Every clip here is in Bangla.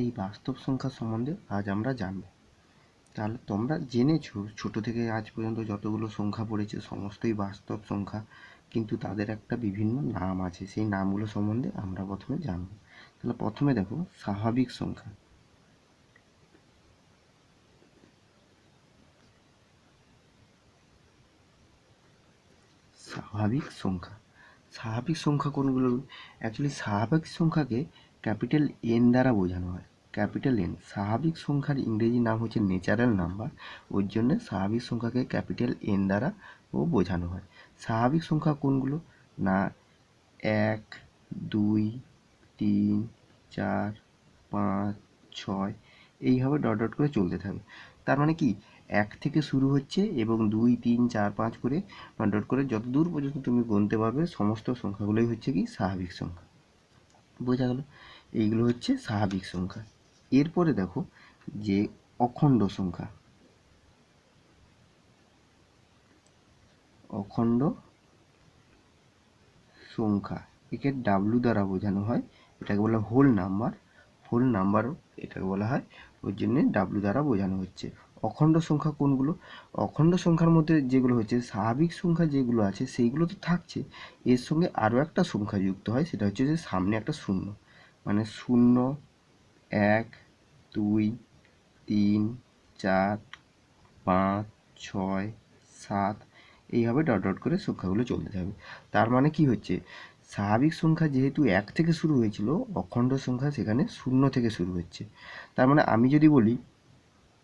এই বাস্তব সংখ্যা সম্বন্ধে আজ আমরা জানব। তাহলে তোমরা জেনেছো ছোট থেকে আজ পর্যন্ত যতগুলো সংখ্যা পড়েছে সমস্তই বাস্তব সংখ্যা, কিন্তু তাদের একটা বিভিন্ন নাম আছে, সেই নামগুলো সম্বন্ধে আমরা প্রথমে জানব। তাহলে প্রথমে দেখো স্বাভাবিক সংখ্যা। স্বাভাবিক সংখ্যা, স্বাভাবিক সংখ্যা কোনগুলো? অ্যাকচুয়ালি স্বাভাবিক সংখ্যাকে ক্যাপিটাল এন দ্বারা বোঝানো হয়। ক্যাপিটাল এন, স্বাভাবিক সংখ্যার ইংরেজি নাম হচ্ছে ন্যাচারাল নাম্বার, ওই জন্য স্বাভাবিক সংখ্যাকে ক্যাপিটাল এন দ্বারা বোঝানো হয়। স্বাভাবিক সংখ্যা কোনগুলো? না 1, 2, 3, 4, 5, 6 এইভাবে ডট ডট করে চলতে থাকবে। তার মানে কি 1 থেকে শুরু হচ্ছে এবং 2, 3, 4, 5 করে ডট ডট করে যত দূর পর্যন্ত তুমি গুনতে পারবে সমস্ত সংখ্যাগুলোই হচ্ছে কি স্বাভাবিক সংখ্যা। বোঝা গেল? এইগুলো হচ্ছে স্বাভাবিক সংখ্যা। এরপরে দেখো যে অখণ্ড সংখ্যা। অখণ্ড সংখ্যা, একে ডাব্লু দ্বারা বোঝানো হয়, এটাকে বলা হোল নাম্বার। হোল নাম্বার এটাকে বলা হয়, ওই জন্য ডাব্লু দ্বারা বোঝানো হচ্ছে। অখণ্ড সংখ্যা কোনগুলো? অখণ্ড সংখ্যার মধ্যে যেগুলো হচ্ছে স্বাভাবিক সংখ্যা যেগুলো আছে সেইগুলো তো থাকছে, এর সঙ্গে আরও একটা সংখ্যা যুক্ত হয়, সেটা হচ্ছে যে সামনে একটা শূন্য, মানে 0, 1, 2, 3, 4, 5, 6, 7 এইভাবে ডট ডট করে সংখ্যাগুলো চলতে থাকবে। তার মানে কি হচ্ছে, স্বাভাবিক সংখ্যা যেহেতু 1 থেকে শুরু হয়েছিল, অখণ্ড সংখ্যা সেখানে 0 থেকে শুরু হচ্ছে। তার মানে আমি যদি বলি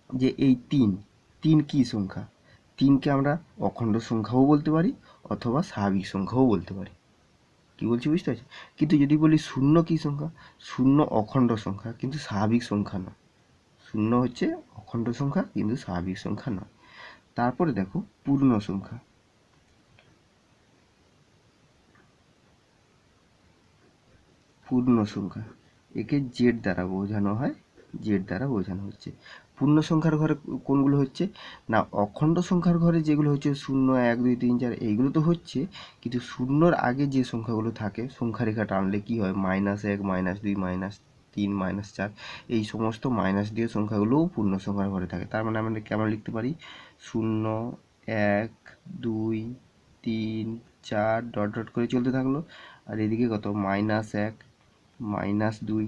যে এই 3 কী সংখ্যা? 3কে আমরা অখণ্ড সংখ্যাও বলতে পারি অথবা স্বাভাবিক সংখ্যাও বলতে পারি। কি বলছি বুঝতে পারছি? কিন্তু যদি বলি 0 কী সংখ্যা? 0 অখণ্ড সংখ্যা কিন্তু স্বাভাবিক সংখ্যা নয়। 0 হচ্ছে অখণ্ড সংখ্যা কিন্তু স্বাভাবিক সংখ্যা নয়। তারপরে দেখো পূর্ণ সংখ্যা। পূর্ণ সংখ্যা, একে জেড দ্বারা বোঝানো হয়, জেড দ্বারা বোঝানো হচ্ছে। পূর্ণ সংখ্যার ঘরে কোনগুলো হচ্ছে? না অখণ্ড সংখ্যার ঘরে যেগুলো হচ্ছে 0, 1, 2, 3, 4 এইগুলো তো হচ্ছে, কিন্তু শূন্যর আগে যে সংখ্যাগুলো থাকে সংখ্যারেখা টানলে কি হয়, -1, -2, -3, -4 এই সমস্ত মাইনাস দিয়ে সংখ্যাগুলোও পূর্ণ সংখ্যার ঘরে থাকে। তার মানে আমরা কেমন লিখতে পারি? 0, 1, 2, 3, 4 ডট ডট করে চলতে থাকলো, আর এদিকে কত -1, -2,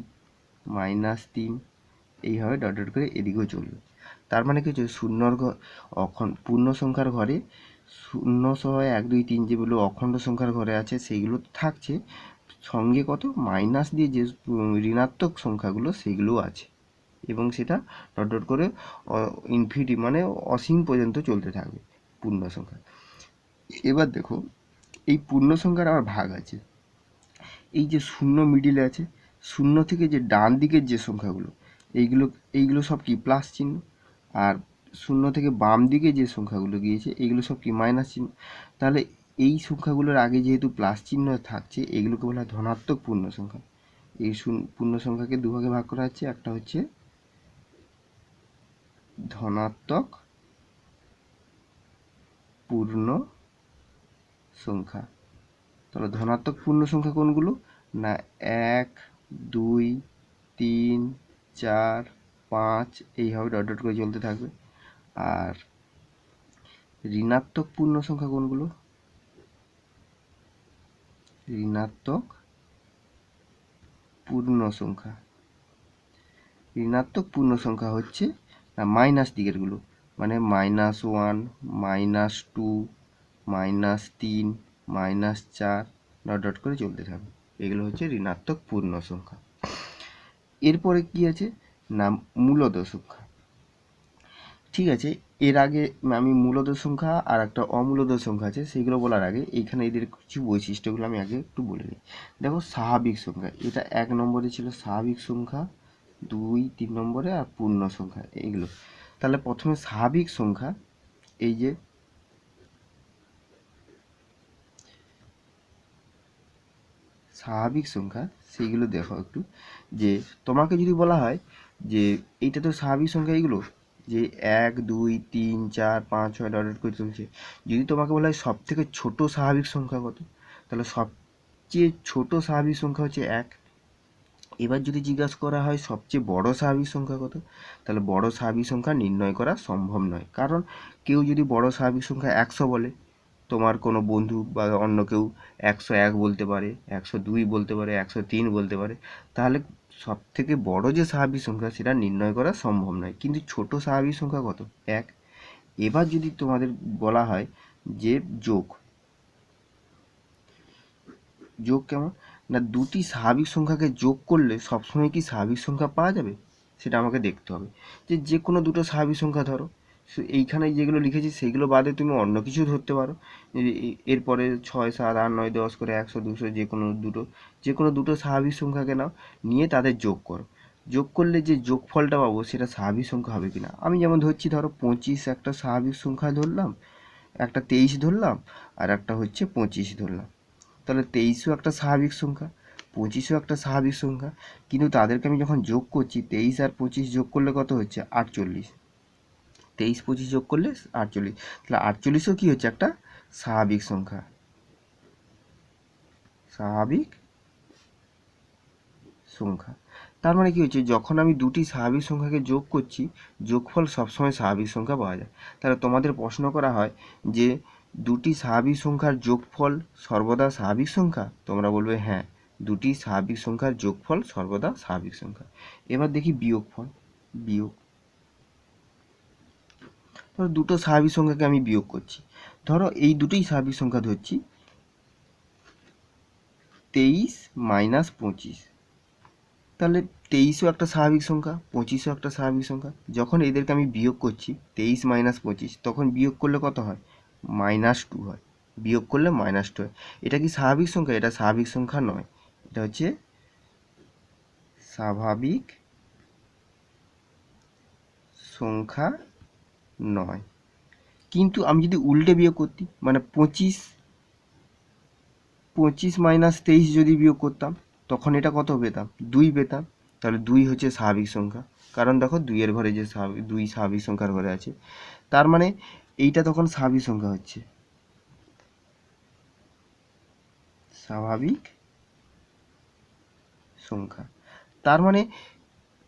-3 এইভাবে ডট ডট করে এদিকেও চলবে। তার মানে কি হচ্ছে, শূন্যর ঘর পূর্ণ সংখ্যার ঘরে 0 সহ 1, 2, 3 যেগুলো অখণ্ড সংখ্যার ঘরে আছে সেইগুলো তো থাকছে, সঙ্গে কত মাইনাস দিয়ে যে ঋণাত্মক সংখ্যাগুলো সেইগুলোও আছে, এবং সেটা ডট ডট করে ইনফিনিটি মানে অসীম পর্যন্ত চলতে থাকবে পূর্ণ সংখ্যা। এবার দেখো এই পূর্ণ সংখ্যার আবার ভাগ আছে। এই যে 0 মিডিলে আছে, 0 থেকে যে ডান দিকের যে সংখ্যাগুলো এইগুলো এইগুলো সব কি প্লাস চিহ্ন, আর 0 থেকে বাম দিকে যে সংখ্যাগুলো গিয়েছে এইগুলো সব কি মাইনাস চিহ্ন। তাহলে এই সংখ্যাগুলোর আগে যেহেতু প্লাস চিহ্ন থাকছে এগুলোকে বলা হয় ধনাত্মক পূর্ণ সংখ্যা। এই পূর্ণ সংখ্যাকে দুভাগে ভাগ করা হচ্ছে, একটা হচ্ছে ধনাত্মক পূর্ণ সংখ্যা। তাহলে ধনাত্মক পূর্ণ সংখ্যা কোনগুলো? না 1, 2, 3, 4, 5 এইভাবে ডট ডট করে চলতে থাকবে। আর ঋণাত্মক পূর্ণ সংখ্যা কোনগুলো? ঋণাত্মক পূর্ণ সংখ্যা, ঋণাত্মক পূর্ণ সংখ্যা হচ্ছে না মাইনাস দিকেরগুলো, মানে -1, -2, -3, -4 ডট ডট করে চলতে থাকবে। এগুলো হচ্ছে ঋণাত্মক পূর্ণ সংখ্যা। এরপরে কি আছে? না মূলদ সংখ্যা। ঠিক আছে, এর আগে আমি মূলদ সংখ্যা আর একটা অমূলদ সংখ্যা আছে সেইগুলো বলার আগে এইখানে এদের কিছু বৈশিষ্ট্যগুলো আমি আগে একটু বলে নিই। দেখো স্বাভাবিক সংখ্যা, এটা 1 নম্বরে ছিল স্বাভাবিক সংখ্যা, 2, 3 নম্বরে আর পূর্ণ সংখ্যা এইগুলো। তাহলে প্রথমে স্বাভাবিক সংখ্যা, এই যে স্বাভাবিক সংখ্যা সেইগুলো দেখো একটু, যে তোমাকে যদি বলা হয় যে এইটা তো স্বাভাবিক সংখ্যা, এইগুলো যে 1, 2, 3, 4, 5, 6 ডট ডট করে চলছে, যদি তোমাকে বলা হয় সব থেকে ছোট স্বাভাবিক সংখ্যা কত, তাহলে সবচেয়ে ছোট স্বাভাবিক সংখ্যা হচ্ছে 1। এবার যদি জিজ্ঞাসা করা হয় সবচেয়ে বড় স্বাভাবিক সংখ্যা কত, তাহলে বড় স্বাভাবিক সংখ্যা নির্ণয় করা সম্ভব নয়। কারণ কেউ যদি বড় স্বাভাবিক সংখ্যা 100 বলে, তোমার কোনো বন্ধু বা অন্য কেউ 101 বলতে পারে, 102 বলতে পারে, 103 বলতে পারে, তাহলে সব থেকে বড় যে স্বাভাবিক সংখ্যা সেটা নির্ণয় করা সম্ভব নয়। কিন্তু ছোট স্বাভাবিক সংখ্যা কত? 1। এবার যদি তোমাদের বলা হয় যে যোগ কেমন না, দুটি স্বাভাবিক সংখ্যাকে যোগ করলে সবসময় কি স্বাভাবিক সংখ্যা পাওয়া যাবে, সেটা আমাকে দেখতে হবে। যে কোনো দুটো স্বাভাবিক সংখ্যা ধরো, এইখানে যেগুলো লিখেছি সেইগুলো বাদে তুমি অন্য কিছু ধরতে পারো। এরপরে 6, 7, 8, 9, 10 করে 100, 200 যে কোনো দুটো স্বাভাবিক সংখ্যাকে নাও, নিয়ে তাদের যোগ করো। যোগ করলে যে যোগফলটা পাবো সেটা স্বাভাবিক সংখ্যা হবে কিনা। আমি যেমন ধরছি, ধরো 25 একটা স্বাভাবিক সংখ্যা ধরলাম, একটা 23 ধরলাম, আর একটা হচ্ছে 25 ধরলাম। তাহলে 23ও একটা স্বাভাবিক সংখ্যা, 25ও একটা স্বাভাবিক সংখ্যা, কিন্তু তাদেরকে আমি যখন যোগ করছি 23 আর 25 যোগ করলে কত হচ্ছে? 48। 23, 25 যোগ করলে 48, তাহলে 48ও কি হচ্ছে? একটা স্বাভাবিক সংখ্যা। স্বাভাবিক সংখ্যা। তার মানে কি হচ্ছে, যখন আমি দুটি স্বাভাবিক সংখ্যাকে যোগ করছি যোগফল সবসময় স্বাভাবিক সংখ্যা পাওয়া যায়। তাহলে তোমাদের প্রশ্ন করা হয় যে দুটি স্বাভাবিক সংখ্যার যোগফল সর্বদা স্বাভাবিক সংখ্যা, তোমরা বলবে হ্যাঁ, দুটি স্বাভাবিক সংখ্যার যোগফল সর্বদা স্বাভাবিক সংখ্যা। এবার দেখি বিয়োগফল। বিয়োগ, ধরো দুটো স্বাভাবিক সংখ্যাকে আমি বিয়োগ করছি, ধরো এই দুটোই স্বাভাবিক সংখ্যা ধরছি, 23 মাইনাস 25, তাহলে 23ও একটা স্বাভাবিক সংখ্যা, 25ও একটা স্বাভাবিক সংখ্যা। যখন এদেরকে আমি বিয়োগ করছি 23 মাইনাস 25, তখন বিয়োগ করলে কত হয়? -2 হয়। বিয়োগ করলে -2 হয়। এটা কি স্বাভাবিক সংখ্যা? এটা স্বাভাবিক সংখ্যা নয়, এটা হচ্ছে স্বাভাবিক সংখ্যা নয়। কিন্তু আমি যদি উল্টে বিয়োগ করতি, মানে 25 মাইনাস 23 যদি বিয়োগ করতাম, তখন এটা কত পেতাম? 2 পেতাম। তাহলে 2 হচ্ছে স্বাভাবিক সংখ্যা, কারণ দেখো 2 এর ঘরে যে 2 স্বাভাবিক সংখ্যার ঘরে আছে, তার মানে এইটা তখন স্বাভাবিক সংখ্যা হচ্ছে। স্বাভাবিক সংখ্যা। তার মানে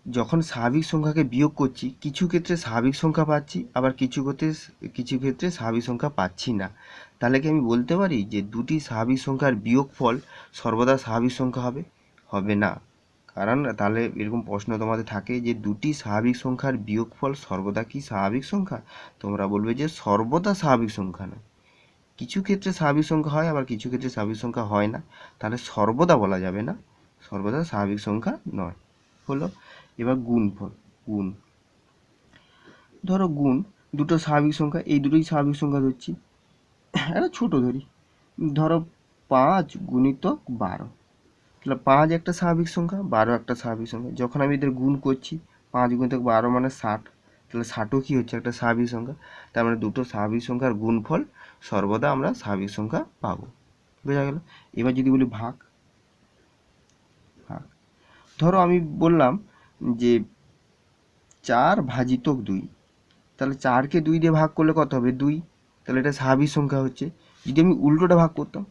যখন স্বাভাবিক সংখ্যাকে বিয়োগ করছি, কিছু ক্ষেত্রে স্বাভাবিক সংখ্যা পাচ্ছি, আবার কিছু ক্ষেত্রে স্বাভাবিক সংখ্যা পাচ্ছি না। তাহলে কি আমি বলতে পারি যে দুটি স্বাভাবিক সংখ্যার বিয়োগফল সর্বদা স্বাভাবিক সংখ্যা হবে? হবে না। কারণ তাহলে এরকম প্রশ্ন তোমাদের থাকে যে দুটি স্বাভাবিক সংখ্যার বিয়োগফল সর্বদা কি স্বাভাবিক সংখ্যা? তোমরা বলবে যে সর্বদা স্বাভাবিক সংখ্যা নয়, কিছু ক্ষেত্রে স্বাভাবিক সংখ্যা হয়, আবার কিছু ক্ষেত্রে স্বাভাবিক সংখ্যা হয় না। তাহলে সর্বদা বলা যাবে না, সর্বদা স্বাভাবিক সংখ্যা নয়। হলো। এবার গুণফল। গুণ, ধরো গুণ দুটো স্বাভাবিক সংখ্যা, এই দুটোই স্বাভাবিক সংখ্যা ধরছি, একটা ছোট ধরি, ধরো 5 গুণিতক 12, তাহলে 5 একটা স্বাভাবিক সংখ্যা, 12 একটা স্বাভাবিক সংখ্যা। যখন আমি এদের গুণ করছি 5 গুণিতক 12 মানে 60, তাহলে 60ও কি হচ্ছে? একটা স্বাভাবিক সংখ্যা। তার মানে দুটো স্বাভাবিক সংখ্যার গুণফল সর্বদা আমরা স্বাভাবিক সংখ্যা পাবো। বোঝা গেল? এবার যদি বলি ভাগ। ভাগ, ধরো আমি বললাম যে 4 ভাজিতক 2, তাহলে 4কে 2 দিয়ে ভাগ করলে কত হবে? 2, তাহলে এটা স্বাভাবিক সংখ্যা হচ্ছে। যদি আমি উল্টোটা ভাগ করতাম,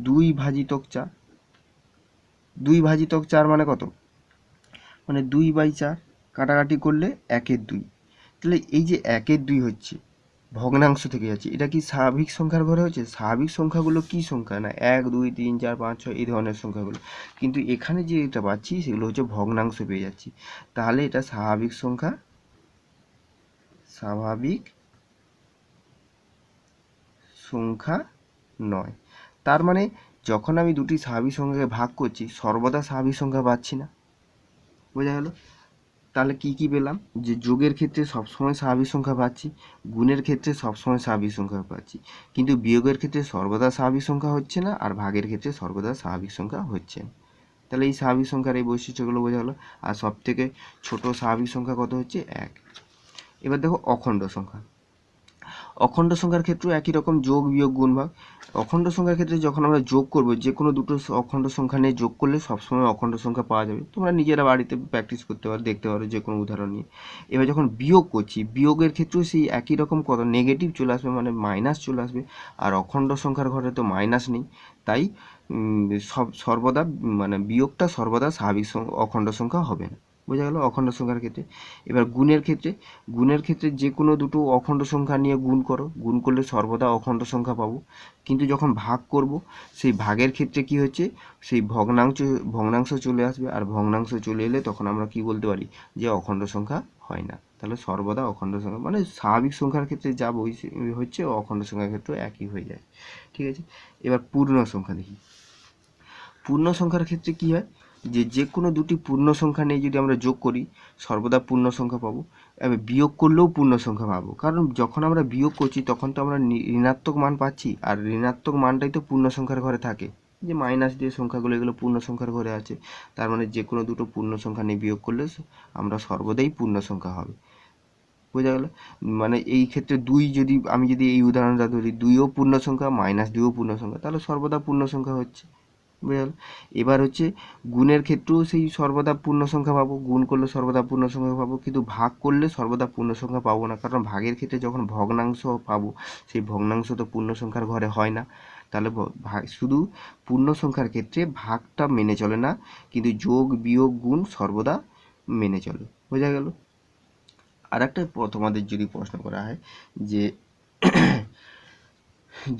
2 ভাজিতক 4, 2 ভাজিতক 4 মানে কত? মানে 2/4, কাটাকাটি করলে 1/2, তাহলে এই যে 1/2 হচ্ছে ভগ্নাংশ থেকে যাচ্ছে, এটা কি স্বাভাবিক সংখ্যার ঘরে হচ্ছে? স্বাভাবিক সংখ্যাগুলো কি সংখ্যা? না 1, 2, 3, 4, 5, 6 এই ধরনের সংখ্যাগুলো, কিন্তু এখানে যে এটা পাচ্ছি সেগুলো হচ্ছে ভগ্নাংশ পেয়ে যাচ্ছি। তাহলে এটা স্বাভাবিক সংখ্যা, স্বাভাবিক সংখ্যা নয়। তার মানে যখন আমি দুটি স্বাভাবিক সংখ্যাকে ভাগ করছি সর্বদা স্বাভাবিক সংখ্যা পাচ্ছি না। বোঝা গেল? তাহলে কি কি পেলাম? যে যোগের ক্ষেত্রে সবসময় স্বাভাবিক সংখ্যা পাচ্ছি, গুণের ক্ষেত্রে সবসময় স্বাভাবিক সংখ্যা পাচ্ছি, কিন্তু বিয়োগের ক্ষেত্রে সর্বদা স্বাভাবিক সংখ্যা হচ্ছে না, আর ভাগের ক্ষেত্রে সর্বদা স্বাভাবিক সংখ্যা হচ্ছে না। তাহলে এই স্বাভাবিক সংখ্যার এই বৈশিষ্ট্যগুলো বোঝা গেলো। আর সব থেকে ছোট স্বাভাবিক সংখ্যা কত হচ্ছে? 1। এবার দেখো অখণ্ড সংখ্যা। অখণ্ড সংখ্যার ক্ষেত্রেও একই রকম যোগ বিয়োগ গুণ ভাগ। অখণ্ড সংখ্যার ক্ষেত্রে যখন আমরা যোগ করব, যে কোনো দুটো অখণ্ড সংখ্যা নিয়ে যোগ করলে সবসময় অখণ্ড সংখ্যা পাওয়া যাবে। তোমরা নিজেরা বাড়িতে প্র্যাকটিস করতে পারো, দেখতে পারো যে কোনো উদাহরণ নিয়ে। এবার যখন বিয়োগ করছি, বিয়োগের ক্ষেত্রেও সেই একই রকম কত নেগেটিভ চলে আসবে, মানে মাইনাস চলে আসবে। আর অখণ্ড সংখ্যার ঘরে তো মাইনাস নেই, তাই সর্বদা মানে বিয়োগটা সর্বদা স্বাভাবিক অখণ্ড সংখ্যা হবে না। বোঝা গেল অখণ্ড সংখ্যার ক্ষেত্রে। এবার গুণের ক্ষেত্রে যে কোনো দুটো অখণ্ড সংখ্যা নিয়ে গুণ করো, গুণ করলে সর্বদা অখণ্ড সংখ্যা পাবো। কিন্তু যখন ভাগ করব, সেই ভাগের ক্ষেত্রে কি হচ্ছে, সেই ভগ্নাংশ চলে আসবে, আর ভগ্নাংশ চলে এলে তখন আমরা কি বলতে পারি যে অখণ্ড সংখ্যা হয় না। তাহলে সর্বদা অখণ্ড সংখ্যা মানে স্বাভাবিক সংখ্যার ক্ষেত্রে যা হচ্ছে অখণ্ড সংখ্যার ক্ষেত্রেও একই হয়ে যায়। ঠিক আছে, এবার পূর্ণ সংখ্যা দেখি। পূর্ণ সংখ্যার ক্ষেত্রে কি হয়, যে কোনো দুটি পূর্ণ সংখ্যা নিয়ে যদি আমরা যোগ করি সর্বদা পূর্ণ সংখ্যা পাবো। এবার বিয়োগ করলেও পূর্ণ সংখ্যা পাবো, কারণ যখন আমরা বিয়োগ করছি তখন তো আমরা ঋণাত্মক মান পাচ্ছি, আর ঋণাত্মক মানটাই তো পূর্ণ সংখ্যার ঘরে থাকে। যে মাইনাস দিয়ে সংখ্যাগুলো এগুলো পূর্ণ সংখ্যার ঘরে আছে, তার মানে যে কোনো দুটো পূর্ণ সংখ্যা নিয়ে বিয়োগ করলে আমরা সর্বদাই পূর্ণ সংখ্যা হবে। বোঝা গেল, মানে এই ক্ষেত্রে আমি যদি এই উদাহরণটা ধরি, 2ও পূর্ণ সংখ্যা, -2ও পূর্ণ সংখ্যা, তাহলে সর্বদা পূর্ণ সংখ্যা হচ্ছে। বোঝা গেল। এবার হচ্ছে গুণের ক্ষেত্রেও সেই সর্বদা পূর্ণ সংখ্যা পাবো, গুণ করলে সর্বদা পূর্ণ সংখ্যা পাবো, কিন্তু ভাগ করলে সর্বদা পূর্ণ সংখ্যা পাবো না, কারণ ভাগের ক্ষেত্রে যখন ভগ্নাংশ পাবো সেই ভগ্নাংশ তো পূর্ণ সংখ্যার ঘরে হয় না। তাহলে শুধু পূর্ণ সংখ্যার ক্ষেত্রে ভাগটা মেনে চলে না, কিন্তু যোগ বিয়োগ গুণ সর্বদা মেনে চলে। বোঝা গেল। আর একটা তোমাদের যদি প্রশ্ন করা হয় যে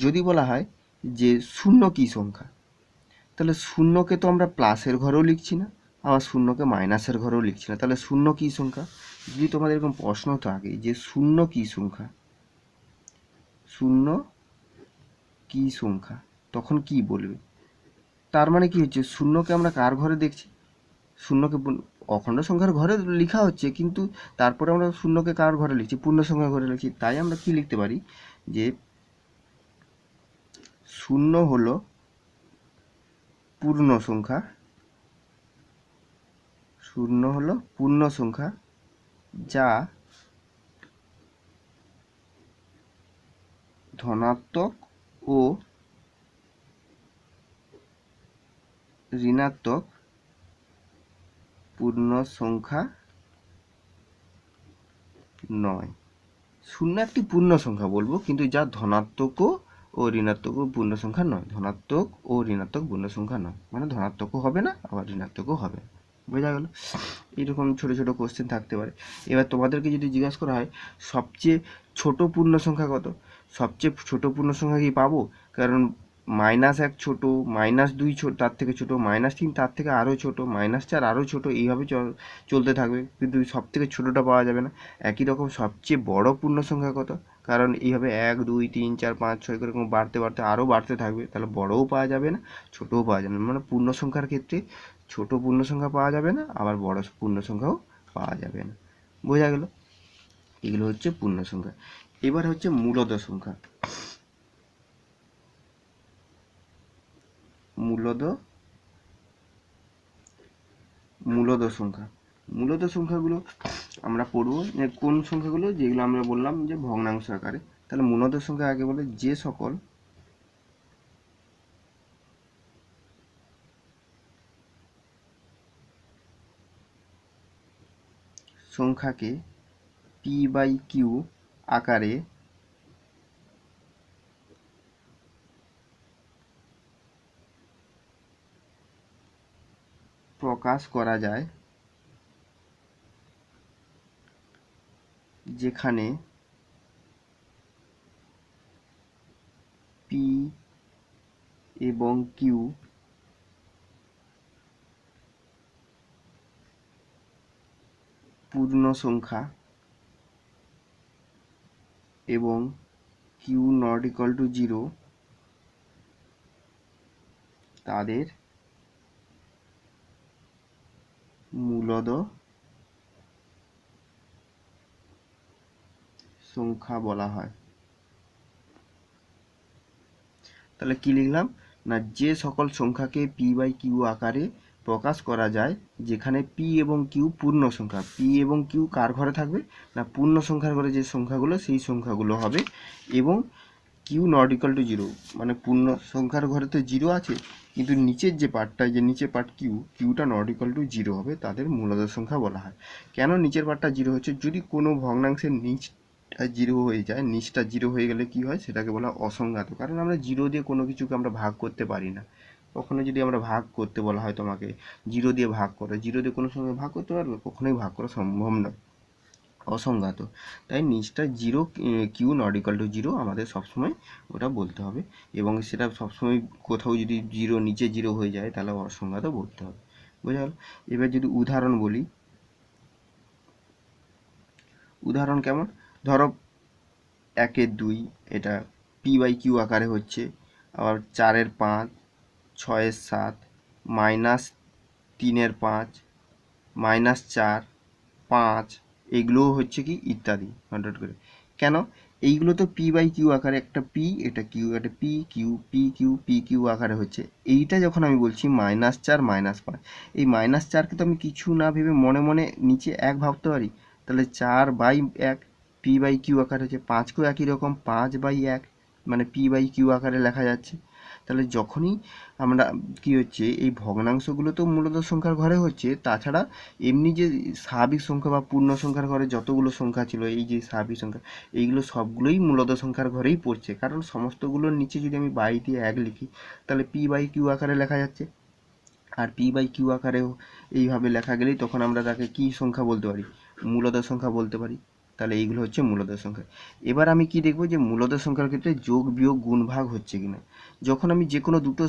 যদি বলা হয় যে শূন্য কি সংখ্যা, তাহলে শূন্যকে তো আমরা প্লাসের ঘরেও লিখছি না, আবার শূন্যকে মাইনাসের ঘরেও লিখছি না, তাহলে শূন্য কি সংখ্যা? যদি তোমাদের এরকম প্রশ্ন থাকে যে শূন্য কি সংখ্যা, শূন্য কি সংখ্যা, তখন কি বলবে? তার মানে কি হচ্ছে, শূন্যকে আমরা কার ঘরে দেখছি? শূন্যকে অখণ্ড সংখ্যার ঘরে লেখা হচ্ছে, কিন্তু তারপরে আমরা শূন্যকে কার ঘরে লিখছি? পূর্ণ সংখ্যার ঘরে লিখছি। তাই আমরা কি লিখতে পারি যে শূন্য হলো পূর্ণ সংখ্যা, শূন্য হলো পূর্ণ সংখ্যা যা ধনাত্মক ও ঋণাত্মক পূর্ণ সংখ্যা নয়। শূন্য একটি পূর্ণ সংখ্যা বলবো, কিন্তু যা ধনাত্মক ও ঋণাত্মক পূর্ণ সংখ্যা নয়। ধনাত্মক ও ঋণাত্মক পূর্ণ সংখ্যা নয়, মানে ধনাত্মকও হবে না আবার ঋণাত্মকও হবে না। বোঝা গেল। এইরকম ছোট ছোট কোশ্চেন থাকতে পারে। এবার তোমাদেরকে যদি জিজ্ঞাসা করা হয় সবচেয়ে ছোট পূর্ণ সংখ্যা কত, সবচেয়ে ছোট পূর্ণ সংখ্যা কি পাবো? কারণ -1 ছোট, -2 ছোট, তার থেকে ছোট, -3 তার থেকে আরও ছোট, -4 আরও ছোট, এইভাবে চলতে থাকবে, কিন্তু সব থেকে ছোটোটা পাওয়া যাবে না। একই রকম সবচেয়ে বড় পূর্ণ সংখ্যা কত, কারণ এইভাবে 1 2 3 4 5 6 করে বাড়তে বাড়তে আরও বাড়তে থাকবে, তাহলে বড়ও পাওয়া যাবে না ছোটও পাওয়া যাবে না। মানে পূর্ণ সংখ্যার ক্ষেত্রে ছোট পূর্ণ সংখ্যা পাওয়া যাবে না, আবার বড় পূর্ণ সংখ্যাও পাওয়া যাবে না। বোঝা গেল। এগুলো হচ্ছে পূর্ণ সংখ্যা। এবার হচ্ছে মূলদ সংখ্যা। মূলদ সংখ্যা, মূলদ সংখ্যাগুলো আমরা পড়বো কোন সংখ্যাগুলো, যেগুলো আমরা বললাম যে ভগ্নাংশ আকারে। তাহলে মূলদ সংখ্যা আগে বলে যে সকল সংখ্যাকে p/q আকারে প্রকাশ করা যায়, যেখানে p এবং q পূর্ণ সংখ্যা এবং q ≠ 0, তাদের মূলদ সংখ্যা বলা হয়। তাহলে কি লিখলাম না, যে সকল সংখ্যাকে p/q আকারে প্রকাশ করা যায়, যেখানে p এবং q পূর্ণ সংখ্যা। p এবং q কার ঘরে থাকবে না, পূর্ণ সংখ্যার ঘরে যে সংখ্যাগুলো সেই সংখ্যাগুলো হবে, এবং q ≠ 0, মানে পূর্ণ সংখ্যার ঘরে তো 0 আছে, কিন্তু নিচের যে পার্টটা, যে নিচের পার্ট কিউটা = 0 হবে, তাদের মূলদ সংখ্যা বলা হয়। কেন নিচের পার্টটা 0 হচ্ছে, যদি কোনো ভগ্নাংশের নিচটা 0 হয়ে যায়, নিচটা 0 হয়ে গেলে কি হয়, সেটাকে বলা অসংজ্ঞাত, কারণ আমরা 0 দিয়ে কোনো কিছুকে আমরা ভাগ করতে পারি না। কখনো যদি আমরা ভাগ করতে বলা হয় তোমাকে, জিরো দিয়ে ভাগ করো, জিরো দিয়ে কোনো সঙ্গে ভাগ করতে পারবে? কখনোই ভাগ করা সম্ভব নয়, অসংজ্ঞাত। তাই নিচটা zero, Q not equal to zero আমাদের সবসময় ওটা বলতে হবে, এবং সেটা সবসময় কোথাও যদি জিরো নিচে জিরো হয়ে যায় তাহলে অসংজ্ঞাত বলতে হবে। বোঝা গেল? এবার যদি উদাহরণ বলি, উদাহরণ কেমন, ধরো 1-এর 2 এটা p/q আকারে হচ্ছে, আবার 4-এর 5, 6-এর 7, -3-এর 5, -4, 5, এগুলোও হচ্ছে কি ইত্যাদি নট করে। কেন? এইগুলো তো p/q আকারে, একটা p, এটা q, একটা p q p q p q আকারে হচ্ছে। এইটা যখন আমি বলছি -4 -5, এই -4কে তো আমি কিছু না ভেবে মনে মনে নিচে 1 ভাবতে পারি, তাহলে 4/1 p/q আকারে হচ্ছে। 5কেও একই রকম 5/1 মানে p/q আকারে লেখা যাচ্ছে। তাহলে যখনই আমরা কি হচ্ছে, এই ভগ্নাংশগুলো তো মূলত সংখ্যার ঘরে হচ্ছে, তাছাড়া এমনি যে স্বাভাবিক সংখ্যা বা পূর্ণ সংখ্যার ঘরে যতগুলো সংখ্যা ছিল, এই যে স্বাভাবিক সংখ্যা, এইগুলো সবগুলোই মূলত সংখ্যার ঘরেই পড়ছে, কারণ সমস্তগুলোর নিচে যদি আমি বাই দিয়ে 1 লিখি তাহলে p/q আকারে লেখা যাচ্ছে। আর p/q আকারেও এইভাবে লেখা গেলেই তখন আমরা তাকে কি সংখ্যা বলতে পারি? মূলদ সংখ্যা বলতে পারি। তাহলে এইগুলো হচ্ছে মূলদ সংখ্যা। এবার আমি কি দেখব যে মূলদ সংখ্যার ক্ষেত্রে যোগ বিয়োগ গুণ ভাগ হচ্ছে কিনা। যখন আমি যে কোনো দুটো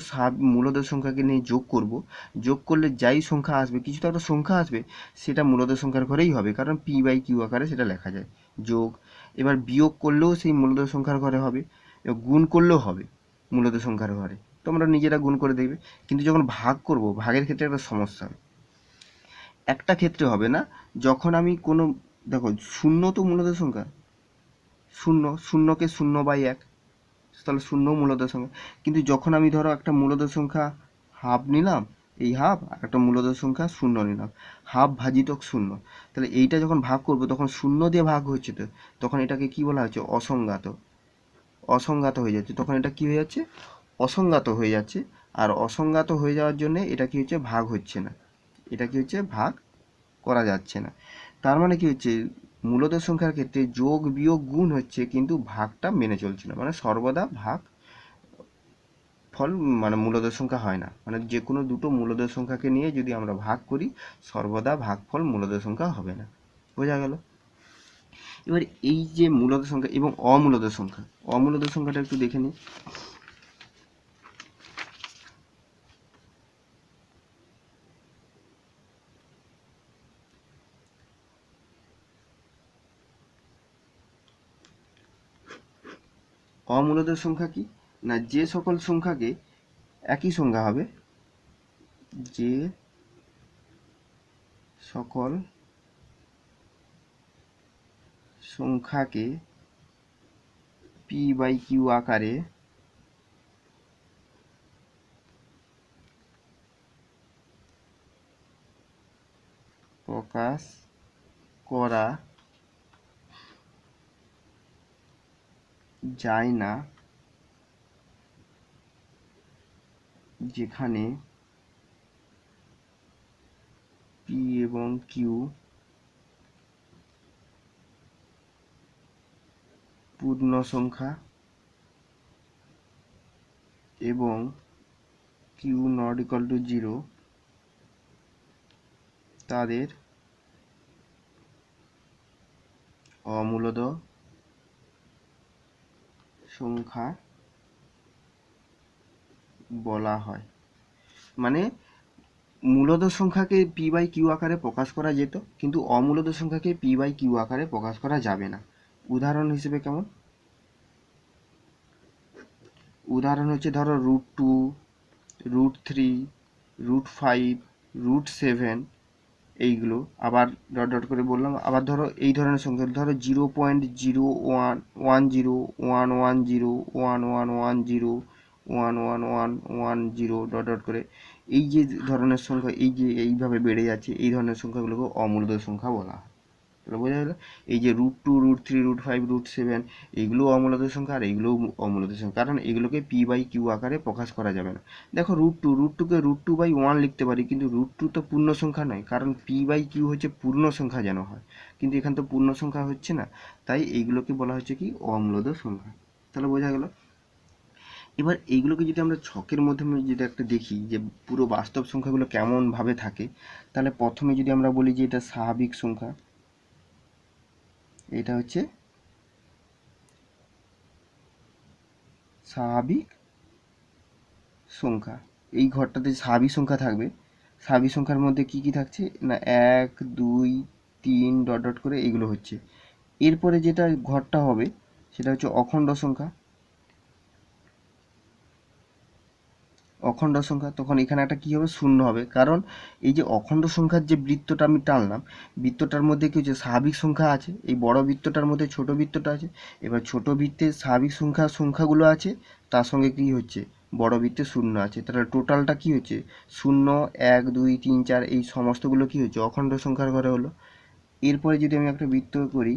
মূলদ সংখ্যাকে নিয়ে যোগ করব, যোগ করলে যাই সংখ্যা আসবে, কিছু তো একটা সংখ্যা আসবে, সেটা মূলদ সংখ্যার ঘরেই হবে, কারণ p/q আকারে সেটা লেখা যায় যোগ। এবার বিয়োগ করলেও সেই মূলদ সংখ্যার ঘরে হবে, এবার গুণ করলেও হবে মূলদ সংখ্যার ঘরে। তোমরা নিজেরা গুণ করে দেখবে। কিন্তু যখন ভাগ করব, ভাগের ক্ষেত্রে একটা সমস্যা হবে। একটা ক্ষেত্রে হবে না, যখন আমি কোনো, দেখো শূন্য তো মূলদ সংখ্যা, শূন্য, শূন্যকে 0/1, তাহলে শূন্য মূলদ সংখ্যা। কিন্তু যখন আমি ধরো একটা মূলদ সংখ্যা হাফ নিলাম, এই হাফ, আর একটা মূলদ সংখ্যা 0 নিলাম, হাফ ভাজিতক 0, তাহলে এইটা যখন ভাগ করব তখন 0 দিয়ে ভাগ হচ্ছে, তো তখন এটাকে কি বলা হচ্ছে? অসংজ্ঞাত। অসংজ্ঞাত হয়ে যাচ্ছে, তখন এটা কি হয়ে যাচ্ছে? অসংজ্ঞাত হয়ে যাচ্ছে। আর অসংজ্ঞাত হয়ে যাওয়ার জন্য এটা কি হচ্ছে? ভাগ হচ্ছে না, এটা কি হচ্ছে? ভাগ করা যাচ্ছে না। তার মানে কি হচ্ছে, মূলদ সংখ্যার ক্ষেত্রে যোগ বিয়োগ গুণ হচ্ছে, কিন্তু ভাগটা মেনে চলছে না, মানে সর্বদা ভাগ ফল মানে মূলদ সংখ্যা হয় না, মানে যে কোনো দুটো মূলদ সংখ্যাকে নিয়ে যদি আমরা ভাগ করি, সর্বদা ভাগফল মূলদ সংখ্যা হবে না। বোঝা গেল? এবার এই যে মূলদ সংখ্যা এবং অমূলদ সংখ্যা, অমূলদ সংখ্যাটা একটু দেখে নিই। অমূলদ সংখ্যা কি না, যে সকল সংখ্যাকে, একই সংখ্যা হবে, যে সকল সংখ্যাকে p/q আকারে প্রকাশ করা যায় না, যেখানে p এবং q পূর্ণ সংখ্যা এবং q নট ইকাল টু 0, তাদের অমূলদ সংখ্যা বলা হয়। মানে মূলদ সংখ্যাকে p/q আকারে প্রকাশ করা যেত, কিন্তু অমূলদ সংখ্যাকে p/q আকারে প্রকাশ করা যাবে না। উদাহরণ হিসেবে কেমন? উদাহরণ হচ্ছে ধরো √2, √3, √5, √7, এইগুলো। আবার ডট ডট করে বললাম, আবার ধরো এই ধরনের সংখ্যা, ধরো 0.0110111011101110 ডট ডট করে, এই যে ধরনের সংখ্যা, এই যে এইভাবে বেড়ে যাচ্ছে, এই ধরনের সংখ্যাগুলোকে অমূলদ সংখ্যা বলা হয়। তাহলে বোঝা গেল? এই যে √2, √3, √5, √7, এইগুলো অমূলদ সংখ্যা, আর এইগুলোও অমূলদ সংখ্যা, কারণ এগুলোকে p/q আকারে প্রকাশ করা যাবে না। দেখো √2কে √2/1 লিখতে পারি, কিন্তু √2 তো পূর্ণ সংখ্যা নয়, কারণ p/q হচ্ছে পূর্ণ সংখ্যা যেন হয়, কিন্তু এখানে তো পূর্ণ সংখ্যা হচ্ছে না, তাই এইগুলোকে বলা হচ্ছে কি? অমূলদ সংখ্যা। তাহলে বোঝা গেল? এবার এইগুলোকে যদি আমরা ছকের মাধ্যমে যদি একটা দেখি যে পুরো বাস্তব সংখ্যাগুলো কেমনভাবে থাকে, তাহলে প্রথমে যদি আমরা বলি যে এটা স্বাভাবিক সংখ্যা, এটা হচ্ছে স্বাভাবিক সংখ্যা। এই ঘরটাতে স্বাভাবিক সংখ্যা থাকবে। স্বাভাবিক সংখ্যার মধ্যে কি কি থাকছে না 1 2 3 ডট ডট করে এইগুলো হচ্ছে। এরপরে যেটা ঘরটা হবে সেটা হচ্ছে অখণ্ড সংখ্যা। অখণ্ড সংখ্যা, তখন এখানে একটা কি হবে শূন্য হবে, কারণ এই যে অখণ্ড সংখ্যার যে বৃত্তটা আমি টানলাম, বৃত্তটার মধ্যে কি হচ্ছে স্বাভাবিক সংখ্যা আছে, এই বড় বৃত্তটার মধ্যে ছোট বৃত্তটা আছে। এবার ছোট বৃত্তে স্বাভাবিক সংখ্যাগুলো আছে, তার সঙ্গে কি হচ্ছে বড় বৃত্তে শূন্য আছে, তাহলে টোটালটা কি হচ্ছে 0 1 2 3 4 এই সমস্তগুলো কি হচ্ছে অখণ্ড সংখ্যার ঘরে হলো। এরপরে যদি আমি একটা বৃত্ত করি,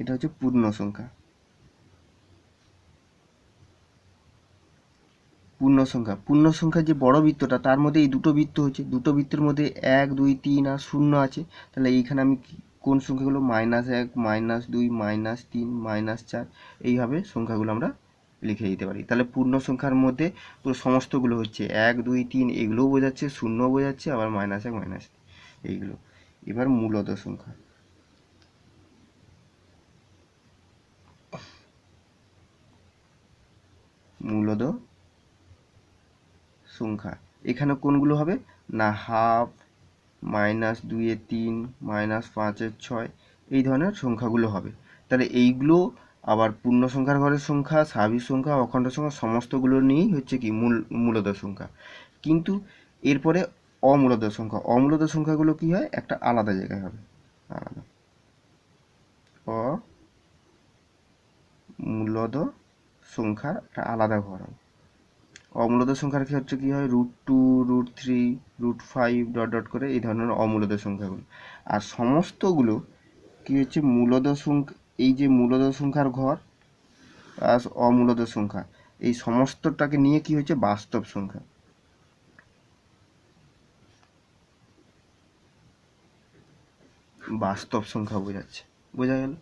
এটা হচ্ছে পূর্ণ সংখ্যা। পূর্ণ সংখ্যার যে বড় বৃত্তটা তার মধ্যে এই দুটো বৃত্ত হচ্ছে, দুটো বৃত্তের মধ্যে 1 2 3 আর 0 আছে। তাহলে এইখানে আমি কোন সংখ্যাগুলো -1 -2 -3 -4 এইভাবে সংখ্যাগুলো আমরা লিখে দিতে পারি। তাহলে পূর্ণ সংখ্যার মধ্যে পুরো সমস্তগুলো হচ্ছে 1 2 3 এগুলোও বোঝাচ্ছে, 0 বোঝাচ্ছে, আবার -1 এইগুলো। এবার মূলদ সংখ্যা। মূলদ সংখ্যা এখানে কোনগুলো হবে না হাফ, -2/3 -5/6 এই ধরনের সংখ্যাগুলো হবে। তাহলে এইগুলো আবার পূর্ণ সংখ্যার ঘরের সংখ্যা, স্বাভাবিক সংখ্যা, অখণ্ড সংখ্যা সমস্তগুলো নিয়েই হচ্ছে কি মূলদ সংখ্যা। কিন্তু এরপরে অমূলদ সংখ্যা, অমূলদ সংখ্যাগুলো কি হয় একটা আলাদা জায়গায় হবে, আলাদা অমূলদ সংখ্যার একটা আলাদা ঘর হবে। অমূলদ সংখ্যার ক্ষেত্রে কি হয় √2 √3 √5 ডট ডট করে এই ধরনের অমূলদ সংখ্যাগুলো। আর সমস্তগুলো কি হচ্ছে মূলদ সংখ্যা, এই যে মূলদ সংখ্যার ঘর প্লাস অমূলদ সংখ্যা এই সমস্তটাকে নিয়ে কি হচ্ছে বাস্তব সংখ্যা। বাস্তব সংখ্যা বোঝাচ্ছে, বোঝা গেল।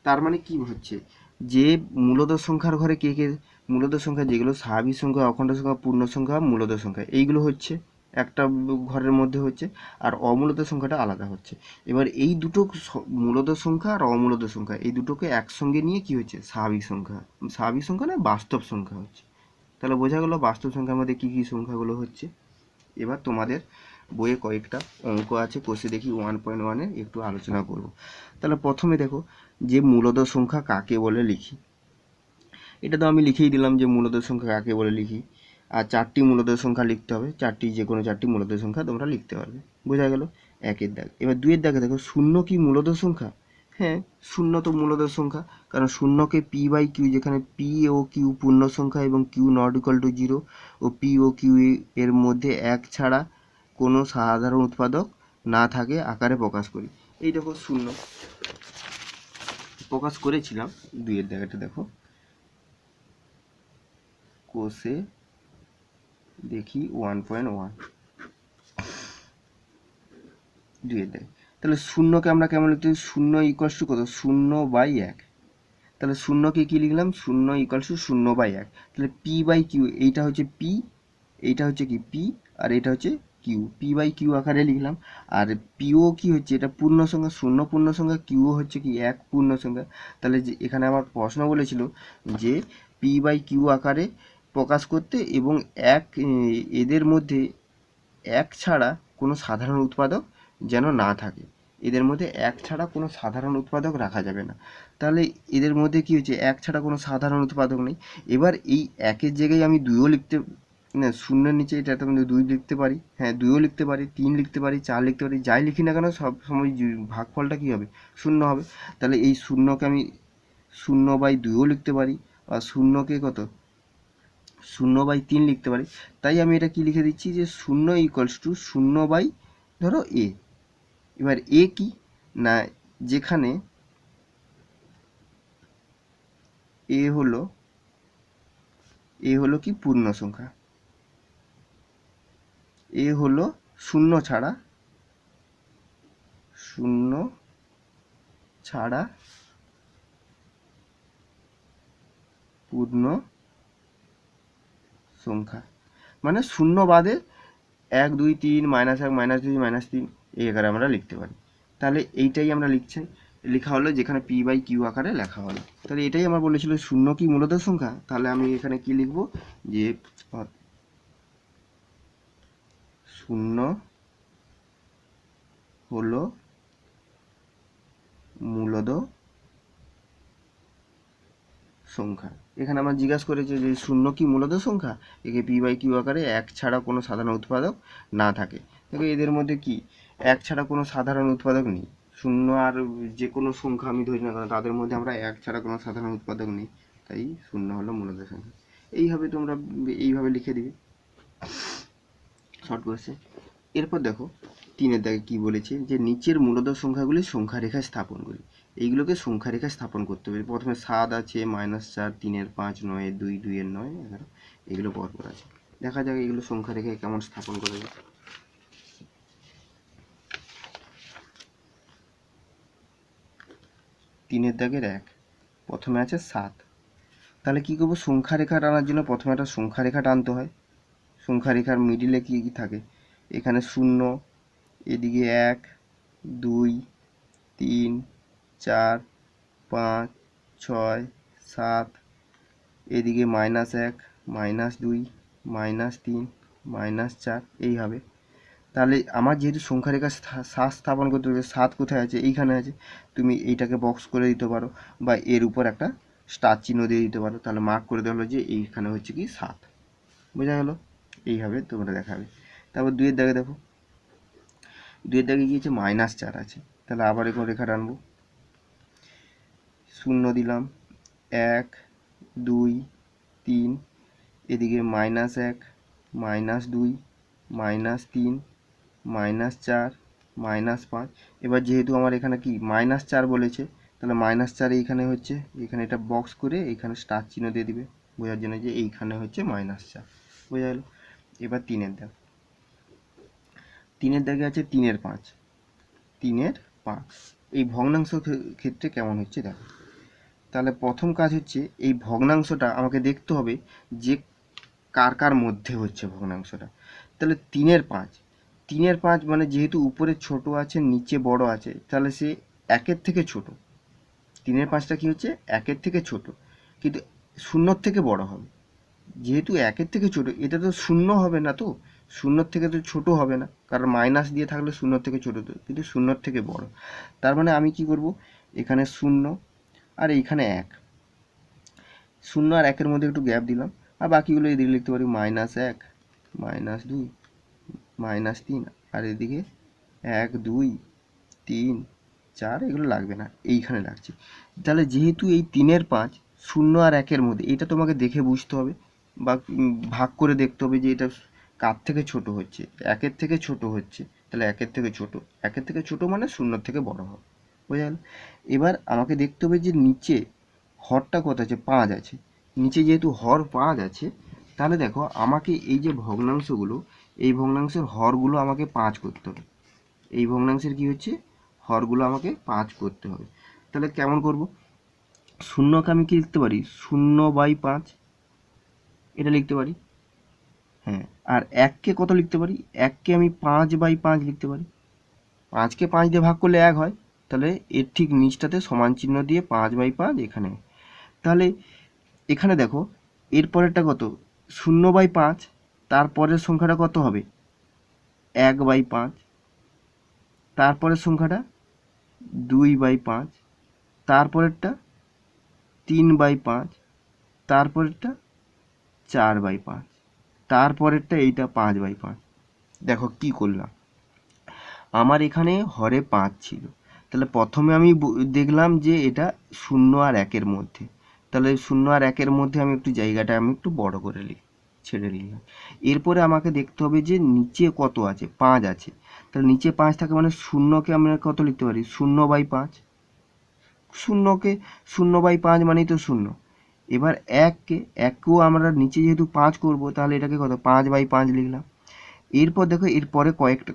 তার মানে কি হচ্ছে যে মূলদ সংখ্যার ঘরে কে কে, মূলদ সংখ্যা যেগুলো স্বাভাবিক সংখ্যা, অখণ্ড সংখ্যা, পূর্ণ সংখ্যা, মূলদ সংখ্যা এইগুলো হচ্ছে একটা ঘরের মধ্যে হচ্ছে, আর অমূলদ সংখ্যাটা আলাদা হচ্ছে। এবার এই দুটো মূলদ সংখ্যা আর অমূলদ সংখ্যা এই দুটোকে একসঙ্গে নিয়ে কি হচ্ছে স্বাভাবিক সংখ্যা, স্বাভাবিক সংখ্যা না বাস্তব সংখ্যা হচ্ছে। তাহলে বোঝা গেল বাস্তব সংখ্যার মধ্যে কী কী সংখ্যাগুলো হচ্ছে। এবার তোমাদের বইয়ে কয়েকটা অঙ্ক আছে, কোষে দেখি 1.1-এ একটু আলোচনা করব। তাহলে প্রথমে দেখো যে মূলদ সংখ্যা কাকে বলে লিখি, এটা তো আমি লিখেই দিলাম যে মূলদ সংখ্যা কাকে বলে লিখি। আর চারটি মূলদ সংখ্যা লিখতে হবে, যে কোনো চারটি মূলদ সংখ্যা তোমরা লিখতে পারবে, বোঝা গেল একের দাগ। এবার দুইয়ের দাগে দেখো শূন্য কি মূলদ সংখ্যা, হ্যাঁ শূন্য তো মূলদ সংখ্যা, কারণ শূন্যকে p/q, যেখানে p ও q পূর্ণ সংখ্যা এবং q ≠ 0 ও p ও q এর মধ্যে এক ছাড়া কোনো সাধারণ উৎপাদক না থাকে আকারে প্রকাশ করি। এই দেখো শূন্য প্রকাশ করেছিলাম, দুইয়ের দাগেটা দেখো কোষে দেখি 1.1 দুইয়ের দাগে। তাহলে শূন্যকে আমরা কেমন লিখতে, শূন্য ইকুয়ালস টু কত 0/1। তাহলে শূন্যকে কি লিখলাম 0 ইকুয়ালস টু 0/1। তাহলে p/q এইটা হচ্ছে p, এইটা হচ্ছে কি p, আর এটা হচ্ছে q, p/q আকারে লিখলাম। আর পিও কি হচ্ছে এটা পূর্ণ সংখ্যা, 0 পূর্ণ সংখ্যা, কিউ হচ্ছে কি 1 পূর্ণ সংখ্যা। তাহলে যে এখানে আমার প্রশ্ন বলেছিল যে p/q আকারে প্রকাশ করতে এবং এদের মধ্যে এক ছাড়া কোনো সাধারণ উৎপাদক যেন না থাকে, এদের মধ্যে এক ছাড়া কোনো সাধারণ উৎপাদক রাখা যাবে না। তাহলে এদের মধ্যে কি হচ্ছে এক ছাড়া কোনো সাধারণ উৎপাদক নেই। এবার এই একের জায়গায় আমি দুইও লিখতে, না শূন্যের নিচে এটা তো আমি 2 লিখতে পারি, হ্যাঁ 2ও লিখতে পারি, 3 লিখতে পারি, 4 লিখতে পারি, যাই লিখি না কেন সব সময় ভাগফলটা কী হবে শূন্য হবে। তাহলে এই শূন্যকে আমি 0/2ও লিখতে পারি, আর শূন্যকে কত 0/3 লিখতে পারি। তাই আমি এটা কি লিখে দিচ্ছি যে 0 ইকুয়ালস টু 0/ ধরো এ। এবার এ কি না, যেখানে এ হলো কি পূর্ণ সংখ্যা, এ হলো শূন্য ছাড়া পূর্ণ সংখ্যা, মানে শূন্য বাদে 1 2 3 -1 -2 -3 এই আকারে আমরা লিখতে পারি। তাহলে এইটাই আমরা লেখা হলো, যেখানে পি বাই কিউ আকারে লেখা হলো। তাহলে এটাই আমার বলেছিল শূন্য কি মূলত সংখ্যা। তাহলে আমি এখানে কি লিখব, যে শূন্য হলো মূলদ সংখ্যা। এখানে আমরা জিজ্ঞাসা করেছি যে শূন্য কি মূলদ সংখ্যা, একে পি বাই কিউ আকারে 1 ছাড়া কোনো সাধারণ উৎপাদক না থাকে। দেখো এদের মধ্যে কি 1 ছাড়া কোনো সাধারণ উৎপাদক নেই। শূন্য আর যে কোনো সংখ্যা আমি ধরি না কেন, তাদের মধ্যে আমরা 1 ছাড়া কোনো সাধারণ উৎপাদক নেই, তাই শূন্য হলো মূলদ সংখ্যা। এইভাবে লিখে দিবে শর্ট কোর্সে। এরপর দেখো 3-এর দাগে কি বলেছে, যে নিচের মূলদ সংখ্যাগুলি সংখ্যা রেখায় স্থাপন করি। এইগুলোকে সংখ্যা রেখায় স্থাপন করতে হবে। প্রথমে 7 আছে, -4, 3-এর 5, 9-এর 2, 2-এর 9, 11, এগুলো পরপর আছে। দেখা যাক এগুলো সংখ্যা রেখায় কেমন স্থাপন করা যায়। 3-এর দাগের 1, প্রথমে আছে 7। তাহলে কি করবো, সংখ্যা রেখা টানার জন্য প্রথমে একটা সংখ্যা রেখা টানতে হয়। সংখ্যা রেখার মিডিলে কি কি থাকে, এখানে 0, এদিকে 1 2 3 4 5 6 7, এদিকে -1 -2 -3 -4 এইভাবে। তাহলে আমার যেহেতু সংখ্যা রেখা 7 স্থাপন করতে হবে, 7 কোথায় আছে, এইখানে আছে। তুমি এইটাকে বক্স করে দিতে পারো, বা এর উপর একটা স্টার চিহ্ন দিয়ে দিতে পারো। তাহলে মার্ক করে দেওয়া হলো যে এইখানে হচ্ছে কি 7, বোঝা গেল। এইভাবে তোমরা দেখাবে। তারপর 2-এর দাগে দেখো, 2-এর দাগে কি আছে, -4 আছে। তাহলে আবার এরকম রেখা টানবো, 0 দিলাম, 1 2 3, এদিকে -1 -2 -3 -4 -5। এবার যেহেতু আমার এখানে কি -4 বলেছে, তাহলে -4 এইখানে হচ্ছে, এখানে এটা বক্স করে এইখানে স্টার চিহ্ন দিয়ে দিবে, বোঝার জন্য যে এইখানে হচ্ছে -4, বোঝা গেল। এবার 3-এর দাগ, 3-এর দাগে আছে 3-এর 5, 3-এর 5 এই ভগ্নাংশ ক্ষেত্রে কেমন হচ্ছে দেখো। তাহলে প্রথম কাজ হচ্ছে এই ভগ্নাংশটা আমাকে দেখতে হবে যে কার কার মধ্যে হচ্ছে ভগ্নাংশটা। তাহলে 3-এর 5, 3-এর 5 মানে যেহেতু উপরে ছোট আছে নিচে বড় আছে, তাহলে সে 1-এর থেকে ছোট। 3-এর 5টা কি হচ্ছে 1-এর থেকে ছোট, কিন্তু 0-র থেকে বড় হবে। যেহেতু 1-এর থেকে ছোট, এটা তো 0 হবে না, তো 0-র থেকে তো ছোট হবে না, কারণ মাইনাস দিয়ে থাকলে 0-র থেকে ছোট, তো কিন্তু 0-র থেকে বড়। তার মানে আমি কি করব, এখানে 0 আর এইখানে 1, 0 আর 1-এর মধ্যে একটু গ্যাপ দিলাম, আর বাকিগুলো এদিকে লিখতে পারি -1 -2 -3, আর এদিকে 1 2 3 4, এগুলো লাগবে না, এইখানে লাগছে। তাহলে যেহেতু এই 3-এর 5 0 আর 1-এর মধ্যে, এটা তোমাকে দেখে বুঝতে হবে, বা ভাগ করে দেখতে হবে যে এটা কার থেকে ছোট হচ্ছে, 1-এর থেকে ছোট হচ্ছে। তাহলে 1-এর থেকে ছোট, 1-এর থেকে ছোট মানে 0-র থেকে বড় হবে, বোঝা গেল। এবার আমাকে দেখতে হবে যে নিচে হরটা কত আছে, 5 আছে। নিচে যেহেতু হর 5 আছে, তাহলে দেখো আমাকে এই যে ভগ্নাংশগুলো, এই ভগ্নাংশের হরগুলো আমাকে 5 করতে হবে। এই ভগ্নাংশের কি হচ্ছে, হরগুলো আমাকে 5 করতে হবে। তাহলে কেমন করব, 0কে আমি কি লিখতে পারি, 0/5 এটা লিখতে পারি। হ্যাঁ, আর 1কে কত লিখতে পারি, 1কে আমি 5/5 লিখতে পারি। 5কে 5 দিয়ে ভাগ করলে 1 হয়, তাহলে এর ঠিক নিচটাতে সমান চিহ্ন দিয়ে 5/5 এখানে। তাহলে এখানে দেখো এর পরেরটা কত, 0/5, তারপরের সংখ্যাটা কত হবে, 1/5, তারপরের সংখ্যাটা 2/5, তারপরেরটা 3/5, তারপরেরটা 4/5, তারপরেরটা এইটা 5/5। দেখো কি করলাম, আমার এখানে হরে 5 ছিল, তাহলে প্রথমে আমি দেখলাম যে এটা 0 আর 1-এর মধ্যে। তাহলে 0 আর 1-এর মধ্যে আমি একটু জায়গাটা আমি একটু বড় করে ছেড়ে নিলাম। এরপরে আমাকে দেখতে হবে যে নিচে কত আছে, 5 আছে। তাহলে নিচে 5 থাকে মানে 0কে আমরা কত লিখতে পারি, 0/5। 0কে 0/5 মানেই তো 0। এবার 1কেও আমরা নিচে যেহেতু 5 করব, তাহলে এটাকে কত, 5/5 লিখলাম। এরপর দেখো এরপরে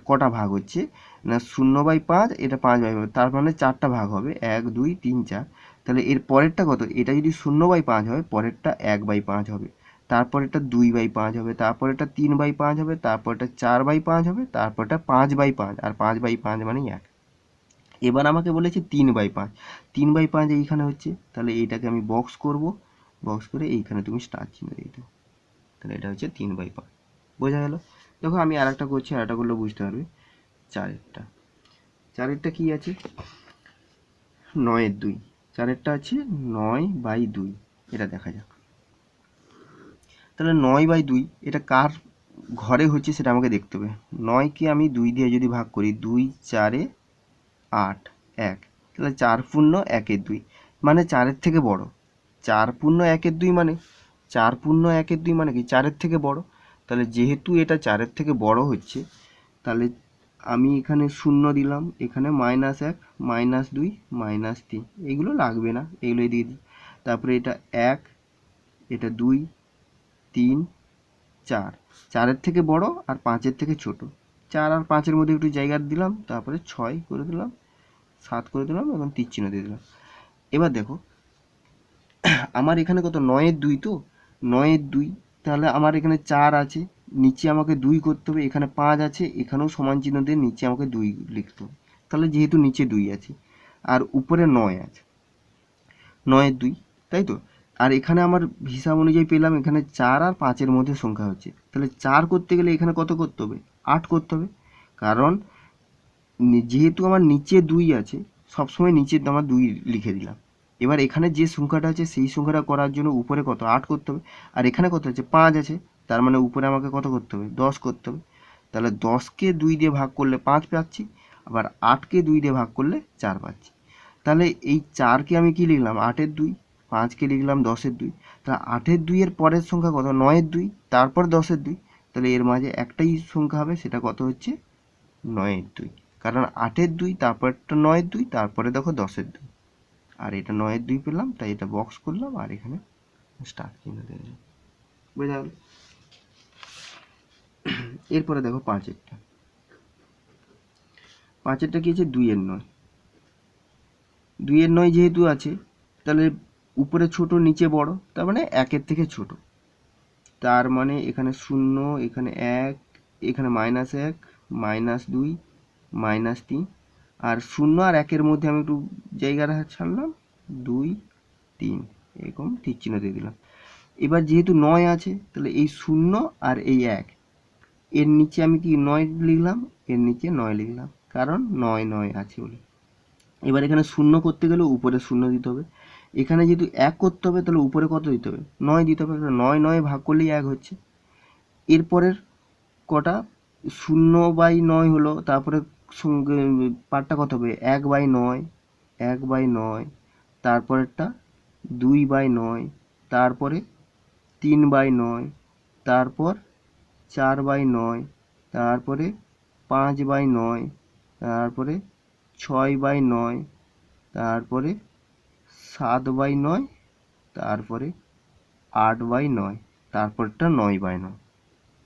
কটা ভাগ হচ্ছে না, 0/5, এটা 5/5, তার মানে 4টা ভাগ হবে, 1 2 3 4। তাহলে এর পরেরটা কত, এটা যদি 0/5 হয় পরেরটা 1/5 হবে, তারপরেরটা 2/5 হবে, তারপরেরটা 3/5 হবে, তারপরটা 4/5 হবে, তারপরটা 5/5, আর 5/5 মানে 1। এবার আমাকে বলেছে 3/5, 3/5 এইখানে হচ্ছে, তাহলে এইটাকে আমি বক্স করব, বক্স করে এইখানে তুমি স্টার চিহ্ন দিয়ে দেবো, তাহলে এটা হচ্ছে 3/5। বোঝা গেল? দেখো আমি আর একটা করছি, আর একটা করলে বুঝতে পারবে। চারেরটা, চারেরটা কি আছে, 9/2, চারেরটা আছে 9/2, এটা দেখা যাক। তাহলে 9/2 এটা কার ঘরে হচ্ছে সেটা আমাকে দেখতে হবে। 9কে আমি 2 দিয়ে যদি ভাগ করি, 2 4 8 1, তাহলে 4×1=2, মানে 4-এর থেকে বড়। 4×1=2 মানে 4×1=2 মানে কি 4-এর থেকে বড়। তাহলে যেহেতু এটা 4-এর থেকে বড় হচ্ছে, তাহলে আমি এখানে 0 দিলাম, এখানে -1 -2 -3, এগুলো লাগবে না, এগুলোই দিয়ে দিই। তারপরে এটা 1, এটা 2 3 4, 4-এর থেকে বড় আর 5-এর থেকে ছোট। 4 আর 5-এর মধ্যে একটু জায়গা দিলাম, তারপরে 6 করে দিলাম, 7 করে দিলাম, এবং তীর চিহ্ন দিয়ে দিলাম। এবার দেখো আমার এখানে কত, 9/2 তো, 9/2, তাহলে আমার এখানে 4 আছে, নিচে আমাকে 2 করতে হবে, এখানে 5 আছে, এখানেও সমান চিহ্ন দিয়ে নিচে আমাকে 2 লিখতে হবে। তাহলে যেহেতু নিচে 2 আছে আর উপরে 9 আছে, 9/2, তাই তো। আর এখানে আমার হিসাব অনুযায়ী পেলাম এখানে 4 আর 5-এর মধ্যে সংখ্যা হচ্ছে, তাহলে 4 করতে গেলে এখানে কত করতে হবে, 8 করতে হবে। কারণ যেহেতু আমার নিচে 2 আছে, সবসময় নিচে আমার 2 লিখে দিলাম। এবার এখানে যে সংখ্যাটা আছে সেই সংখ্যাটা করার জন্য উপরে কত, 8 করতে হবে। আর এখানে কত আছে, 5 আছে, তার মানে উপরে আমাকে কত করতে হবে, 10 করতে হবে। তাহলে 10কে 2 দিয়ে ভাগ করলে 5 পাচ্ছি, আবার 8কে 2 দিয়ে ভাগ করলে 4 পাচ্ছি। তাহলে এই 4কে আমি কি লিখলাম, 8/2, 5কে লিখলাম 10/2, তাহলে 8/2 এর পরের সংখ্যা কত, 9/2, তারপর 10/2, তাহলে এর মাঝে একটাই সংখ্যা হবে, সেটা কত হচ্ছে, 9/2। কারণ 8/2, তারপরটা 9/2, তারপরে দেখো 10/2, আর এটা 9/2 পেলাম, তাই এটা বক্স করলাম, আর এখানে স্টার চিহ্ন দিয়ে দিলাম। বোঝা গেল? এরপরে দেখো 5-এরটা, 5-এরটা কি আছে, 2/9, 2/9 যেহেতু আছে, তাহলে উপরে ছোট নিচে বড়, তার মানে 1-এর থেকে ছোট। তার মানে এখানে 0, এখানে 1, এখানে -1 -2 -3, আর 0 আর 1-এর মধ্যে আমি একটু জায়গা ছাড়লাম, 2 3, এরকম তীর চিহ্ন দিয়ে দিলাম। এবার যেহেতু 9 আছে, তাহলে এই 0 আর এই 1, এর নিচে আমি কি 9 লিখলাম, এর নিচে 9 লিখলাম, কারণ 9 9 আছে বলে। এবার এখানে 0 করতে গেলে উপরে 0 দিতে হবে, এখানে যেহেতু 1 করতে হবে, তাহলে উপরে কত দিতে হবে, 9 দিতে হবে। 9 9 ভাগ করলেই 1 হচ্ছে। এরপরের কটা, 0/9 হলো, তারপরে পার্টটা কত হবে, 1/9, 1/9, তারপরেরটা 2/9, তারপরে 3/9, তারপর 4/9, তারপরে 5/9, তারপরে 6/9, তারপরে 7/9, তারপরে 8/9, তারপরটা 9/9।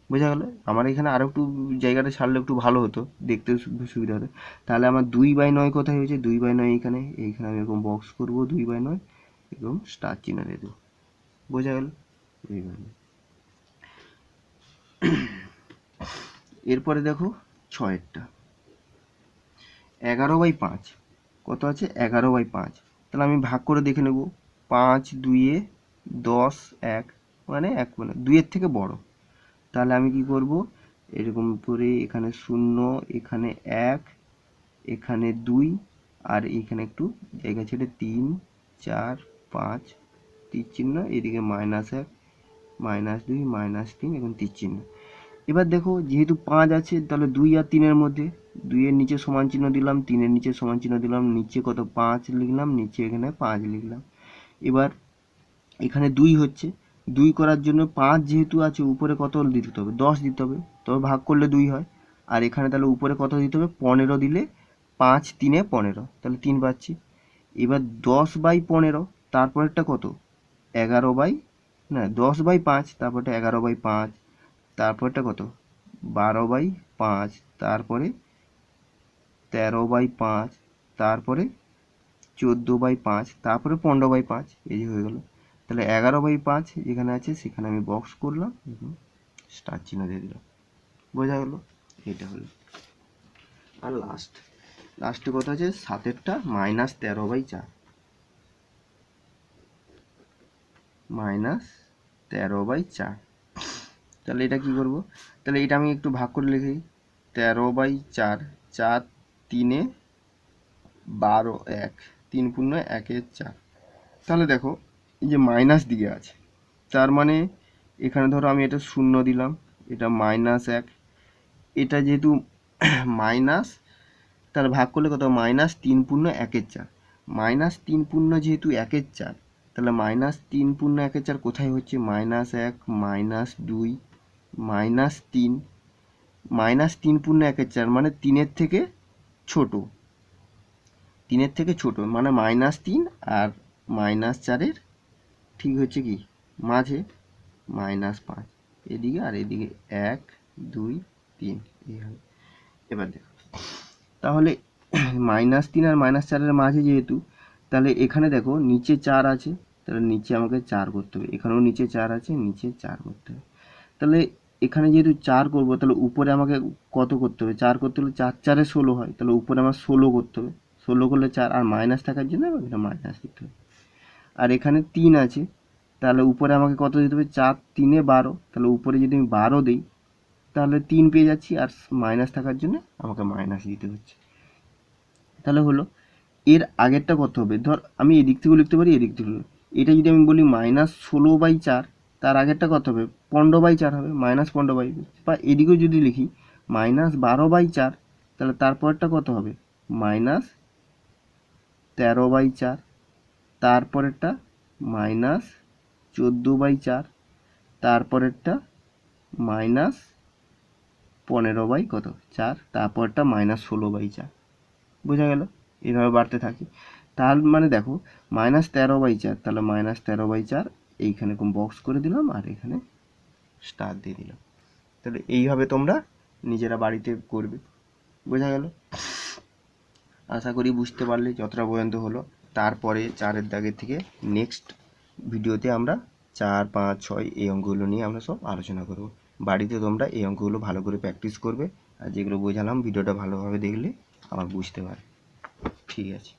বোঝা গেল? আমার এখানে আরও একটু জায়গাটা ছাড়লে একটু ভালো হতো, দেখতে সুবিধা হতো। তাহলে আমার 2/9 কোথায় হয়েছে, 2/9 এইখানে, এইখানে আমি এরকম বক্স করবো, 2/9, এরকম স্টার চিহ্ন দিয়ে দেবো। বোঝা গেল? এইভাবে। এরপরে দেখো 6-এরটা, 11/5, কত আছে, 11/5, তাহলে আমি ভাগ করে দেখে নেব, 5 2 10 1, মানে 1 মানে 2-এর থেকে বড়। তাহলে আমি কি করব, এরকম করে এখানে 0, এখানে 1, এখানে 2, আর এখানে একটু জায়গা ছেড়ে 3 4 5, তীর চিহ্ন, এদিকে -1 -2 -3, এবং তীর চিহ্ন। এবার দেখো যেহেতু 5 আছে, তাহলে 2 আর 3-এর মধ্যে, 2-এর নিচে সমান চিহ্ন দিলাম, 3-এর নিচে সমান চিহ্ন দিলাম, নিচে কত, 5 লিখলাম, নিচে এখানে 5 লিখলাম। এবার এখানে 2 হচ্ছে, 2 করার জন্য 5 যেহেতু আছে, উপরে কত দিতে হবে, 10 দিতে হবে, তবে ভাগ করলে 2 হয়। আর এখানে তাহলে উপরে কত দিতে হবে, 15 দিলে 5 3 15, তাহলে 3 পাচ্ছি। এবার 10/15, তারপরেরটা কত, 11 না 10/5, তারপরটা 11/5, তারপরটা কত, 12/5, তারপরে 13/5, তারপরে 14/5, তারপরে 15/5, এই যে হয়ে গেল। তাহলে 11/5 যেখানে আছে সেখানে আমি বক্স করলাম, স্টার চিহ্ন দিয়ে দিলাম। বোঝা গেল? এটা হলো। আর লাস্টে কত আছে? 7-এরটা -13/4, -13/4। তাহলে এটা কি করব? তাহলে এটা আমি একটু ভাগ করে লিখি। 13/4, 4 3-এ 12, 1, 3 পূর্ণ 1/4। তাহলে দেখো এই যে মাইনাস দিকে আছে, তার মানে এখানে ধরো আমি এটা 0 দিলাম, এটা -1, এটা যেহেতু মাইনাস, তাহলে ভাগ করলে কত? -3 পূর্ণ 1/4, -3 পূর্ণ যেহেতু 1/4, তাহলে -3 পূর্ণ 1/4 কোথায় হচ্ছে? -1, -2, -3, -3 পূর্ণ 1/4 মানে 3-এর থেকে ছোট, 3-এর থেকে ছোট মানে -3 আর -4-এর ঠিক হচ্ছে কি মাঝে, -5 এদিকে আর এদিকে 1 2 3 এইভাবে। এবার দেখো তাহলে -3 আর -4-এর মাঝে যেহেতু, তাহলে এখানে দেখো নিচে 4 আছে, তাহলে নিচে আমাকে 4 করতে হবে, এখানেও নিচে 4 আছে, নিচে 4 করতে হবে। তাহলে এখানে যেহেতু 4 করবো, তাহলে উপরে আমাকে কত করতে হবে? 4 করতে হলে 4 4-এ 16 হয়, তাহলে উপরে আমার 16 করতে হবে। 16 করলে 4 আর মাইনাস থাকার জন্য আমাকে এটা মাইনাস দিতে হবে। আর এখানে 3 আছে, তাহলে উপরে আমাকে কত দিতে হবে? 4 3-এ 12, তাহলে উপরে যদি আমি 12 দিই তাহলে 3 পেয়ে যাচ্ছি, আর মাইনাস থাকার জন্য আমাকে মাইনাস দিতে হচ্ছে। তাহলে হলো এর আগেরটা কত হবে? ধর আমি এদিক থেকেও লিখতে পারি, এদিক থেকেও। এটা যদি আমি বলি -16/4, তার আগেরটা কত হবে? 15/4 হবে, -15/4। বা এদিকেও যদি লিখি -12/4, তাহলে তারপরটা কত হবে? -13/4, তারপরেরটা -14/4, তারপরেরটা -15/4, তারপরটা -16/4। বোঝা গেল? এইভাবে বাড়তে থাকে। তার মানে দেখো -13/4, তাহলে -13/4 এইখানে এরকম বক্স করে দিলাম আর এখানে স্টার দিয়ে দিলাম। তাহলে এইভাবে তোমরা নিজেরা বাড়িতে করবে। বোঝা গেল? আশা করি বুঝতে পারলে যতটা পর্যন্ত হলো। তারপরে 4-এর দাগের থেকে নেক্সট ভিডিওতে আমরা 4 5 6 এই অঙ্কগুলো নিয়ে আমরা সব আলোচনা করব। বাড়িতে তোমরা এই অঙ্কগুলো ভালো করে প্র্যাকটিস করবে, আর যেগুলো বোঝালাম ভিডিওটা ভালোভাবে দেখলে আবার বুঝতে পারবে। ঠিক আছে।